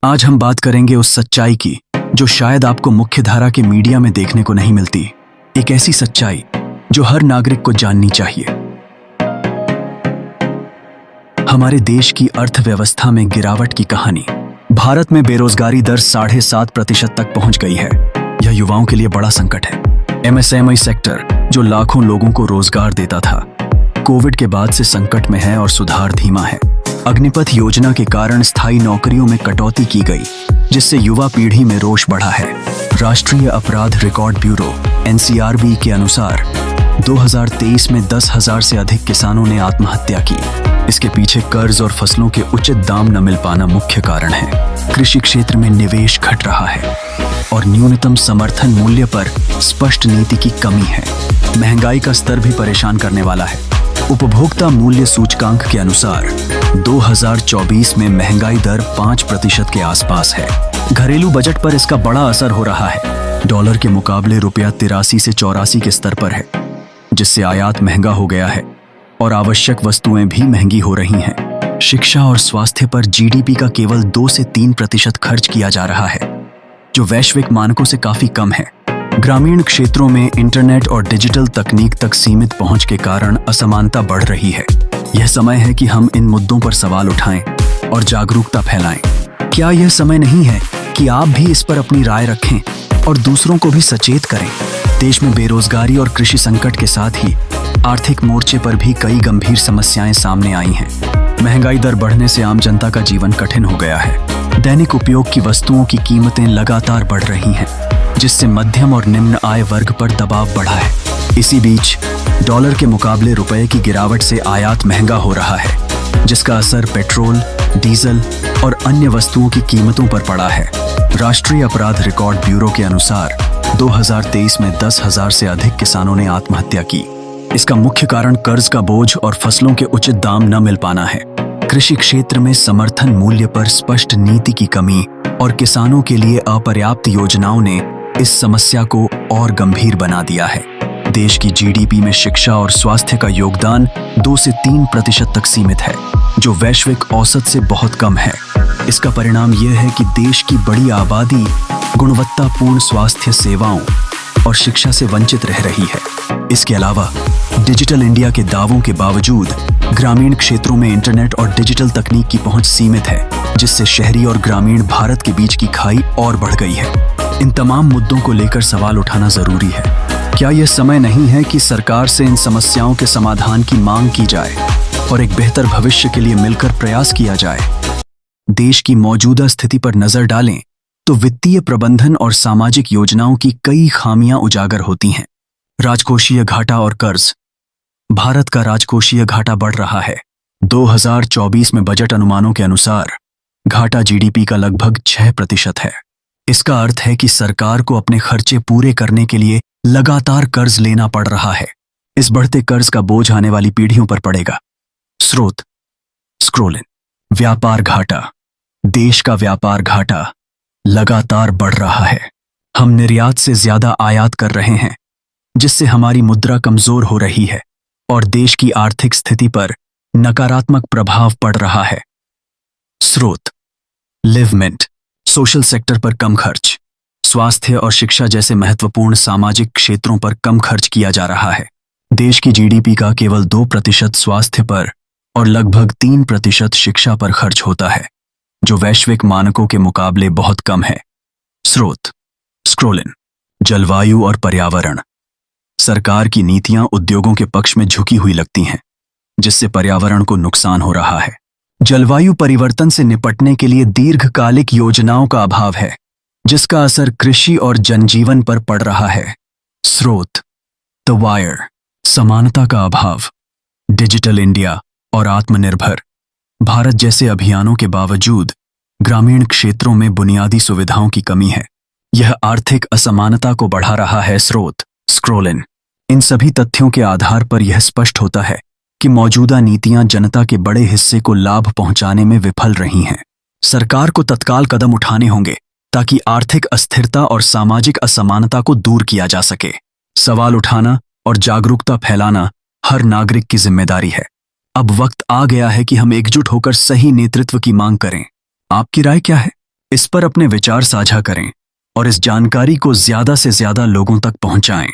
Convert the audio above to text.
आज हम बात करेंगे उस सच्चाई की जो शायद आपको मुख्यधारा के मीडिया में देखने को नहीं मिलती। एक ऐसी सच्चाई जो हर नागरिक को जाननी चाहिए। हमारे देश की अर्थव्यवस्था में गिरावट की कहानी। भारत में बेरोजगारी दर 7.5% तक पहुंच गई है। यह युवाओं के लिए बड़ा संकट है। एमएसएमई सेक्टर जो लाखों लोगों को रोजगार देता था, कोविड के बाद से संकट में है और सुधार धीमा है। अग्निपथ योजना के कारण स्थायी नौकरियों में कटौती की गई, जिससे युवा पीढ़ी में रोष बढ़ा है। राष्ट्रीय अपराध रिकॉर्ड ब्यूरो (NCRB) के अनुसार 2023 में 10,000 से अधिक किसानों ने आत्महत्या की। इसके पीछे कर्ज और फसलों के उचित दाम न मिल पाना मुख्य कारण है। कृषि क्षेत्र में निवेश घट रहा है और न्यूनतम समर्थन मूल्य पर स्पष्ट नीति की कमी है। महंगाई का स्तर भी परेशान करने वाला है। उपभोक्ता मूल्य सूचकांक के अनुसार 2024 में महंगाई दर 5% के आसपास है। घरेलू बजट पर इसका बड़ा असर हो रहा है। डॉलर के मुकाबले रुपया 83 से 84 के स्तर पर है, जिससे आयात महंगा हो गया है और आवश्यक वस्तुएं भी महंगी हो रही हैं। शिक्षा और स्वास्थ्य पर जीडीपी का केवल 2 से 3% खर्च किया जा रहा है, जो वैश्विक मानकों से काफी कम है। ग्रामीण क्षेत्रों में इंटरनेट और डिजिटल तकनीक तक सीमित पहुंच के कारण असमानता बढ़ रही है। यह समय है कि हम इन मुद्दों पर सवाल उठाएं और जागरूकता फैलाएं। क्या यह समय नहीं है कि आप भी इस पर अपनी राय रखें और दूसरों को भी सचेत करें? देश में बेरोजगारी और कृषि संकट के साथ ही आर्थिक मोर्चे पर भी कई गंभीर समस्याएं सामने आई हैं। महंगाई दर बढ़ने से आम जनता का जीवन कठिन हो गया है। दैनिक उपयोग की वस्तुओं की कीमतें लगातार बढ़ रही हैं, जिससे मध्यम और निम्न आय वर्ग पर दबाव बढ़ा है। इसी बीच डॉलर के मुकाबले रुपए की गिरावट से आयात महंगा हो रहा है, जिसका असर पेट्रोल, डीजल और अन्य वस्तुओं की कीमतों पर पड़ा है। राष्ट्रीय अपराध रिकॉर्ड ब्यूरो के अनुसार 2023 में 10,000 से अधिक किसानों ने आत्महत्या की। इसका मुख्य कारण कर्ज का बोझ और फसलों के उचित दाम न मिल पाना है। कृषि क्षेत्र में समर्थन मूल्य पर स्पष्ट नीति की कमी और किसानों के लिए अपर्याप्त योजनाओं ने इस समस्या को और गंभीर बना दिया है। देश की जीडीपी में शिक्षा और स्वास्थ्य का योगदान 2 से 3% तक सीमित है, जो वैश्विक औसत से बहुत कम है। इसका परिणाम यह है कि देश की बड़ी आबादी गुणवत्तापूर्ण स्वास्थ्य सेवाओं और शिक्षा से वंचित रह रही है। इसके अलावा डिजिटल इंडिया के दावों के बावजूद ग्रामीण क्षेत्रों में इंटरनेट और डिजिटल तकनीक की पहुंच सीमित है, जिससे शहरी और ग्रामीण भारत के बीच की खाई और बढ़ गई है। इन तमाम मुद्दों को लेकर सवाल उठाना जरूरी है। क्या यह समय नहीं है कि सरकार से इन समस्याओं के समाधान की मांग की जाए और एक बेहतर भविष्य के लिए मिलकर प्रयास किया जाए? देश की मौजूदा स्थिति पर नजर डालें तो वित्तीय प्रबंधन और सामाजिक योजनाओं की कई खामियां उजागर होती हैं। राजकोषीय घाटा और कर्ज। भारत का राजकोषीय घाटा बढ़ रहा है। 2024 में बजट अनुमानों के अनुसार घाटा जीडीपी का लगभग 6% है। इसका अर्थ है कि सरकार को अपने खर्चे पूरे करने के लिए लगातार कर्ज लेना पड़ रहा है। इस बढ़ते कर्ज का बोझ आने वाली पीढ़ियों पर पड़ेगा। स्रोत स्क्रोलिन। व्यापार घाटा। देश का व्यापार घाटा लगातार बढ़ रहा है। हम निर्यात से ज्यादा आयात कर रहे हैं, जिससे हमारी मुद्रा कमजोर हो रही है और देश की आर्थिक स्थिति पर नकारात्मक प्रभाव पड़ रहा है। स्रोत लिवमेंट। सोशल सेक्टर पर कम खर्च। स्वास्थ्य और शिक्षा जैसे महत्वपूर्ण सामाजिक क्षेत्रों पर कम खर्च किया जा रहा है। देश की जीडीपी का केवल 2% स्वास्थ्य पर और लगभग 3% शिक्षा पर खर्च होता है, जो वैश्विक मानकों के मुकाबले बहुत कम है। स्रोत स्क्रोलिन। जलवायु और पर्यावरण। सरकार की नीतियां उद्योगों के पक्ष में झुकी हुई लगती हैं, जिससे पर्यावरण को नुकसान हो रहा है। जलवायु परिवर्तन से निपटने के लिए दीर्घकालिक योजनाओं का अभाव है, जिसका असर कृषि और जनजीवन पर पड़ रहा है। स्रोत द वायर। समानता का अभाव। डिजिटल इंडिया और आत्मनिर्भर भारत जैसे अभियानों के बावजूद ग्रामीण क्षेत्रों में बुनियादी सुविधाओं की कमी है। यह आर्थिक असमानता को बढ़ा रहा है। स्रोत स्क्रोलिन। इन सभी तथ्यों के आधार पर यह स्पष्ट होता है कि मौजूदा नीतियां जनता के बड़े हिस्से को लाभ पहुंचाने में विफल रही हैं। सरकार को तत्काल कदम उठाने होंगे ताकि आर्थिक अस्थिरता और सामाजिक असमानता को दूर किया जा सके। सवाल उठाना और जागरूकता फैलाना हर नागरिक की जिम्मेदारी है। अब वक्त आ गया है कि हम एकजुट होकर सही नेतृत्व की मांग करें। आपकी राय क्या है? इस पर अपने विचार साझा करें और इस जानकारी को ज्यादा से ज्यादा लोगों तक पहुंचाएं।